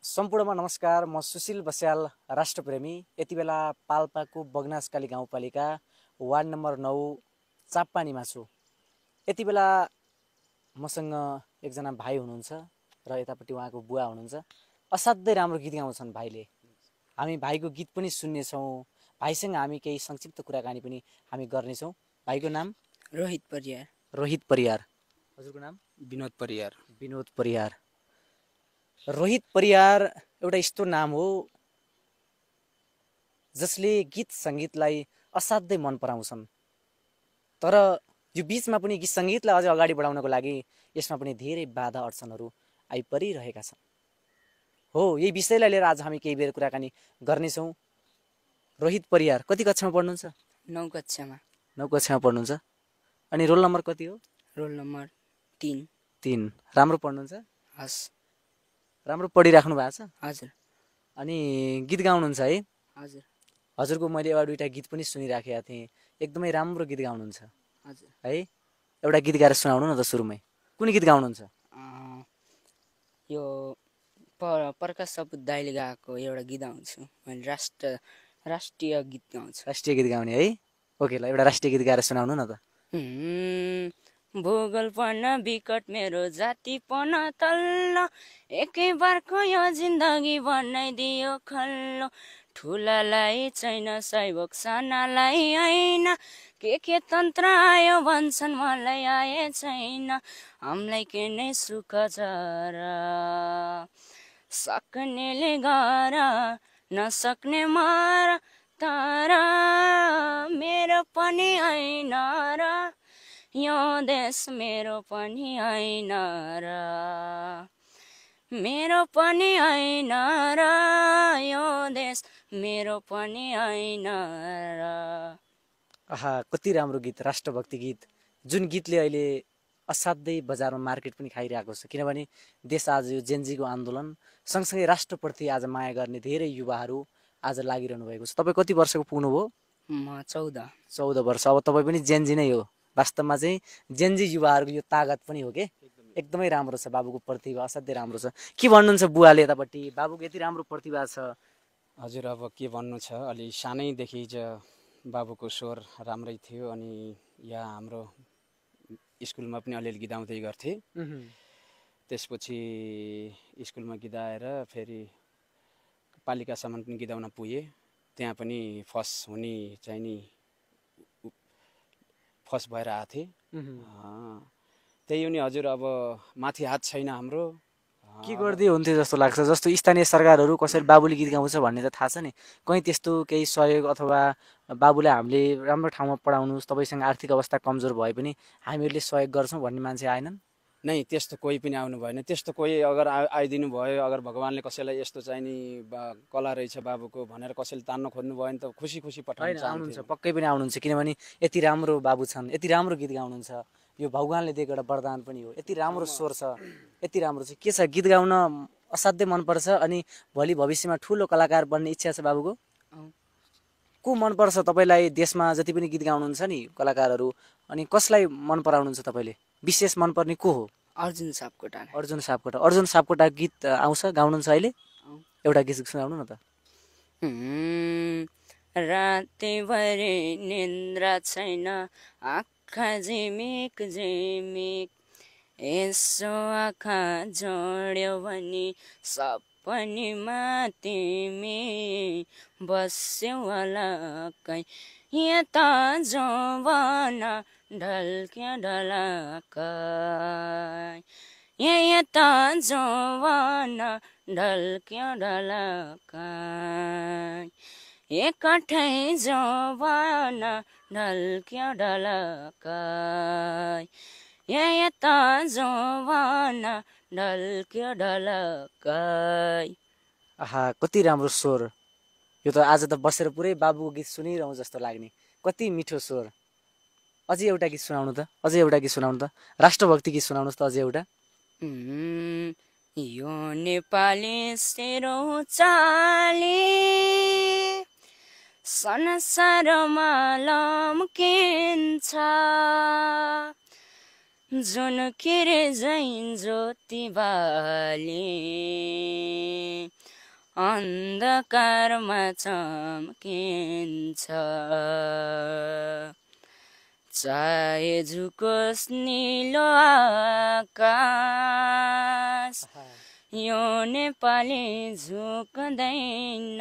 सम्पूर्णमा नमस्कार। म सुशील बस्याल, राष्ट्रप्रेमी। यति बेला पाल्पाको बगनासकाली गाउँपालिका वार्ड नम्बर 9 चापपानीमा छु। यति बेला मसँग एकजना भाइ हुनुहुन्छ र यतापट्टि उहाँको बुवा हुनुहुन्छ। असाध्यै राम्रो गीत गाउँछन् भाइले। हामी भाइको गीत पनि सुन्नेछौँ। भाइसँग हामी केही संक्षिप्त कुराकानी पनि हामी गर्नेछौँ। भाइको नाम? रोहित परियार। रोहित परियार। हजुरको नाम? विनोद परियार। विनोद परियार। रोहित परियार एउटा यस्तो नाम हो जसले गीत सङ्गीतलाई असाध्यै मन पराउँछन्। तर यो बिचमा पनि गीत सङ्गीतलाई अझै अगाडि बढाउनको लागि यसमा पनि धेरै बाधा अडचनहरू आइपरिरहेका छन्। हो, यही विषयलाई लिएर आज हामी केही बेर कुराकानी गर्नेछौँ। रोहित परियार कति कक्षामा पढ्नुहुन्छ? 9 कक्षामा। 9 कक्षामा पढ्नुहुन्छ। अनि रोल नम्बर कति हो? Roll number 3। 3। राम्रो पढ्नुहुन्छ? हस्। राम्रो पढिराख्नु भएको छ? हजुर। अनि गीत गाउनुहुन्छ है? हजुर। हजुरको मैले एउटा दुईवटा गीत पनि सुनिराखेका थिएँ। एकदमै राम्रो गीत गाउनुहुन्छ। हजुर। है, एउटा गीत गाएर सुनाउनु न त सुरुमै। कुन गीत गाउनुहुन्छ? यो प्रकाश सपुत दाइले गाएको एउटा गीत गाउँछु। मैले राष्ट्रिय गीत गाउँछु। राष्ट्रिय गीत गाउने है? ओके ल, एउटा राष्ट्रिय गीत गाएर सुनाउनु न त। भूगोलपन विकट मेरो जातिपन तल्लो, एकै बारको यो जिन्दगी बनाइदियो खल्लो। ठुलालाई छैन सैभोग, सानालाई होइन, के तन्त्र आयो भन्छन् मलाई आए छैन। हामीलाई के नै सुख छ र, सक्नेले गर नसक्ने मर, तर मेरो पनि होइन र, यो देश मेरो पनि होइन र, मेरो पनि होइन र, यो देश मेरो पनि होइन र। आहा, कति राम्रो गीत, राष्ट्रभक्ति गीत, जुन गीतले अहिले असाध्यै बजारमा मार्केट पनि खाइरहेको छ। किनभने देश आज यो जेनजीको आन्दोलन सँगसँगै राष्ट्रप्रति आज माया गर्ने धेरै युवाहरू आज लागिरहनु भएको छ। तपाईँ कति वर्षको पुग्नुभयो? म 14। 14 वर्ष। अब तपाईँ पनि जेनजी नै हो। वास्तवमा चाहिँ जेनजी युवाहरूको यो तागत पनि हो के? एकदमै राम्रो छ। बाबुको प्रतिभा असाध्यै राम्रो छ। के भन्नुहुन्छ बुवाले यतापट्टि? बाबुको यति राम्रो प्रतिभा छ। हजुर, अब के भन्नु छ, अलि सानैदेखि बाबुको स्वर राम्रै थियो। अनि यहाँ हाम्रो स्कुलमा पनि अलिअलि गीत गाउँदै गर्थे। त्यसपछि स्कुलमा गीत गाएर फेरि पालिकासम्म पनि गीत गाउन पुगे। त्यहाँ पनि फर्स्ट हुने चाहिँ नि फर्स्ट भएर आएको थिएँ। त्यही हो नि हजुर। अब माथि हात छैन हाम्रो। के गर्दै हुन्थ्यो जस्तो लाग्छ? जस्तो स्थानीय सरकारहरू कसरी बाबुले गीत गाउँछ भन्ने त थाहा छ नि, कहीँ त्यस्तो केही सहयोग अथवा बाबुलाई हामीले राम्रो ठाउँमा पढाउनुहोस्, तपाईँसँग आर्थिक अवस्था कमजोर भए पनि हामीहरूले सहयोग गर्छौँ भन्ने मान्छे आएनन्? नै, त्यस्तो कोही पनि आउनु भएन। त्यस्तो कोही अगर आइदिनु भयो, अगर भगवान्ले कसैलाई यस्तो चाहिँ नि कला रहेछ बाबुको भनेर कसैले तान्न खोज्नु भयो भने त खुसी खुसी पठाउनु आउनुहुन्छ, पक्कै पनि आउनुहुन्छ। किनभने यति राम्रो बाबु छन्, यति राम्रो गीत गाउनुहुन्छ। यो भगवान्ले दिएको एउटा वरदान पनि हो। यति राम्रो स्वर छ, यति राम्रो छ। के छ, गीत गाउन असाध्यै मनपर्छ। अनि भोलि भविष्यमा ठुलो कलाकार बन्ने इच्छा छ बाबुको? को मनपर्छ तपाईँलाई देशमा जति पनि गीत गाउनुहुन्छ नि कलाकारहरू? अनि कसलाई मन पराउनुहुन्छ तपाईँले? विशेष मनपर्ने को हो? अर्जुन सापकोटा। अर्जुन सापकोटा। अर्जुन सापकोटा गीत आउँछ, गाउनुहुन्छ अहिले? एउटा गीत सुनाउनु न त। रातैभरि निन्द्रा छैन, आँखा झिमिक झिमिक, यसो आँखा जोड्यो भने सपनीमा तिमी बस्यौ अलग्गै, यता जवाना ढल्क्या ढलकै, यता जवाना ढल्क्या ढलकै, एकठै जवाना ढल्क्या ढलकै, यता जवाना ढल्क्या ढलकै। आहा, कति राम्रो स्वर। यो त आज त बसेर पुरै बाबुको गीत सुनिरहँ जस्तो लाग्ने। कति मिठो स्वर। अझै एउटा गीत सुनाउनु त, अझै एउटा गीत सुनाउनु त। राष्ट्रभक्ति गीत सुनाउनुहोस् त अझै एउटा। यो नेपाली सेरो चाली संसारमा लम्किन्छ, जुन किरे झैँ ज्योति बाली अन्धकारमा चम्किन्छ चाहे झुकोस् नीलो आकाश यो नेपाली झुक्दैन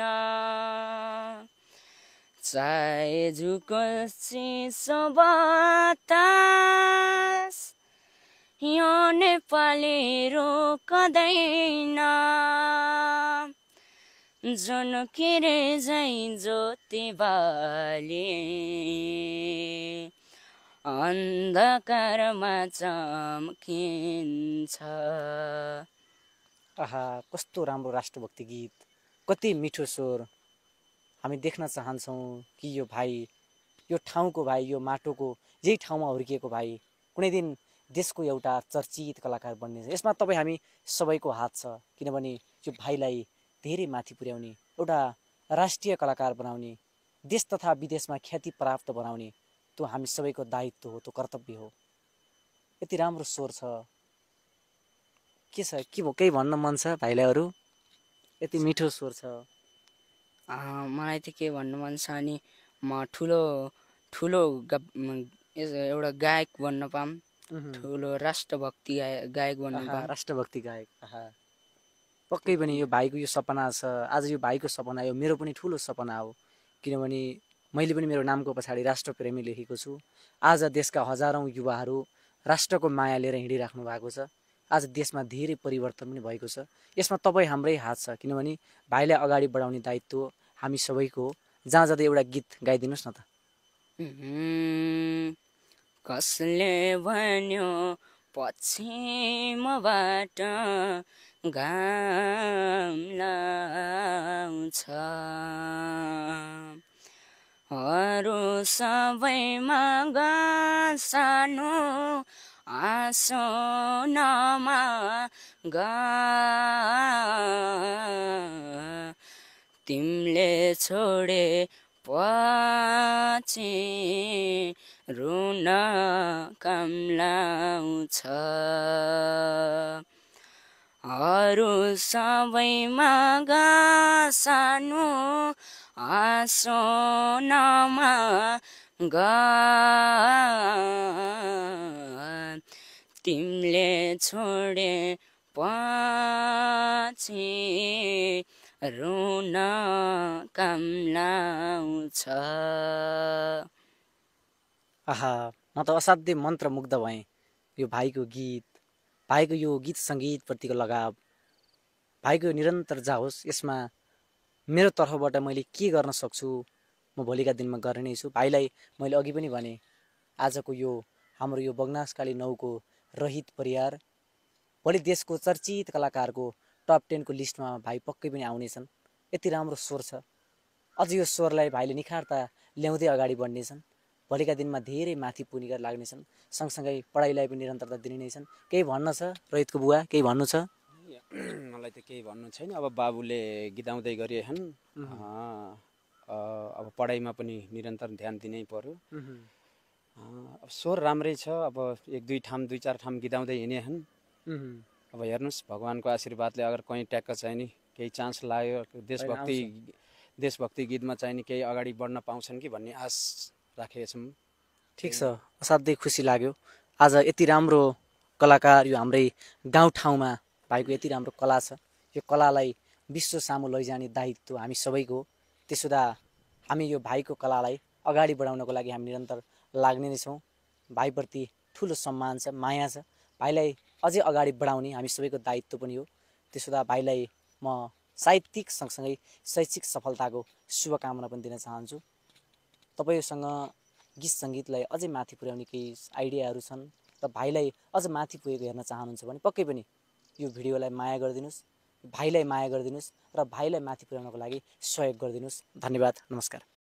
चाहे झुकोस् चिसो बतास यो नेपाली रोक्दैन जुन किरे झै ज्योति बाले अन्धकारमा चम्किन्छ। आहा, कस्तो राम्रो राष्ट्रभक्ति गीत, कति मिठो स्वर। हामी देख्न चाहन्छौँ कि यो भाइ, यो ठाउँको भाइ, यो माटोको यही ठाउँमा हुर्किएको भाइ कुनै दिन देशको एउटा चर्चित कलाकार बन्नेछ। यसमा तपाईँ हामी सबैको हात छ, किनभने यो भाइलाई धेरै माथि पुर्याउने, एउटा राष्ट्रिय कलाकार बनाउने, देश तथा विदेशमा ख्याति प्राप्त बनाउने त्यो हामी सबैको दायित्व हो, त्यो कर्तव्य हो। यति राम्रो स्वर छ, के छ, के भयो, केही भन्न मन छ भाइलाई अरू? यति मिठो स्वर छ। मलाई त के भन्नु मन छ अनि म ठुलो एउटा गायक बन्न पाऊँ, ठुलो राष्ट्रभक्ति गायक बन्न पाऊँ। राष्ट्रभक्ति गायक, पक्कै पनि यो भाइको यो सपना छ। आज यो भाइको सपना, यो मेरो पनि ठुलो सपना हो, किनभने मैले पनि मेरो नामको पछाडि राष्ट्रप्रेमी लेखेको छु। आज देशका हजारौँ युवाहरू राष्ट्रको माया लिएर हिँडिराख्नु भएको छ। आज देशमा धेरै परिवर्तन पनि भएको छ। यसमा तपाईँ हाम्रै हात छ, किनभने भाइलाई अगाडि बढाउने दायित्व हामी सबैको हो। जहाँ जाँदै एउटा गीत गाइदिनुहोस् न त। कसले भन्यो पश्चिमबाट घाम लाउँछ अरू सबैमा सानो आँसो नमाग तिमीले छोडे पछि रुन काम लाउँछ अरू सबैमा सानो आँसो नमाग तिमीले छोडे पछि रुन काम लाउँछ। आहा, म त असाध्यै मन्त्रमुग्ध भएँ। यो भाइको गीत, भाइको यो गीत सङ्गीतप्रतिको लगाव, भाइको निरन्तर जाओस्। यसमा मेरो तर्फबाट मैले के गर्न सक्छु म भोलिका दिनमा गर्ने नै छु। भाइलाई मैले अघि पनि भने, आजको यो हाम्रो यो बगनासकाली 9 को रहित परियार भोलि देशको चर्चित कलाकारको टप 10 को लिस्टमा भाइ पक्कै पनि आउनेछन्। यति राम्रो स्वर छ। अझ यो स्वरलाई भाइले निखार्ता ल्याउँदै अगाडि बढ्नेछन्। भोलिका दिनमा धेरै माथि पुगेर लाग्नेछन्। सँगसँगै पढाइलाई पनि निरन्तरता दिने नै छन्। केही भन्न छ रोहितको बुवा, केही भन्नु छ? मलाई त केही भन्नु छैन। अब बाबुले गीताउँदै गरिरहन्, अब पढाइमा पनि निरन्तर ध्यान दिनै पर्यो। अब स्वर राम्रै छ। अब 1-2 ठाम 2-4 ठाम गीताउँदै हिँडेछन्। अब हेर्नुहोस् भगवानको आशीर्वादले अगर कहीँ ट्याक्क चाहिँ नि केही चान्स लाग्यो, देशभक्ति गीतमा चाहिँ नि केही अगाडि बढ्न पाउँछन् कि भन्ने आश राखेका छौँ। ठिक छ, असाध्यै खुसी लाग्यो। आज यति राम्रो कलाकार यो हाम्रै गाउँठाउँमा भाइको यति राम्रो कला छ। यो कलालाई विश्व सामु लैजाने दायित्व हामी सबैको हो। त्यसो हुँदा हामी यो भाइको कलालाई अगाडि बढाउनको लागि हामी निरन्तर लाग्ने नै छौँ। भाइप्रति ठुलो सम्मान छ, माया छ। भाइलाई अझै अगाडि बढाउने हामी सबैको दायित्व पनि हो। त्यसो हुँदा भाइलाई म साहित्यिक सँगसँगै शैक्षिक सफलताको शुभकामना पनि दिन चाहन्छु। तपाईँसँग गीत सङ्गीतलाई अझै माथि पुर्याउने केही आइडियाहरू छन् र भाइलाई अझ माथि पुगेको हेर्न चाहनुहुन्छ भने पक्कै पनि यो भिडियोलाई माया गरिदिनुहोस्, भाइलाई माया गरिदिनुहोस् र भाइलाई माथि पुर्याउनको लागि सहयोग गरिदिनुहोस्। धन्यवाद, नमस्कार।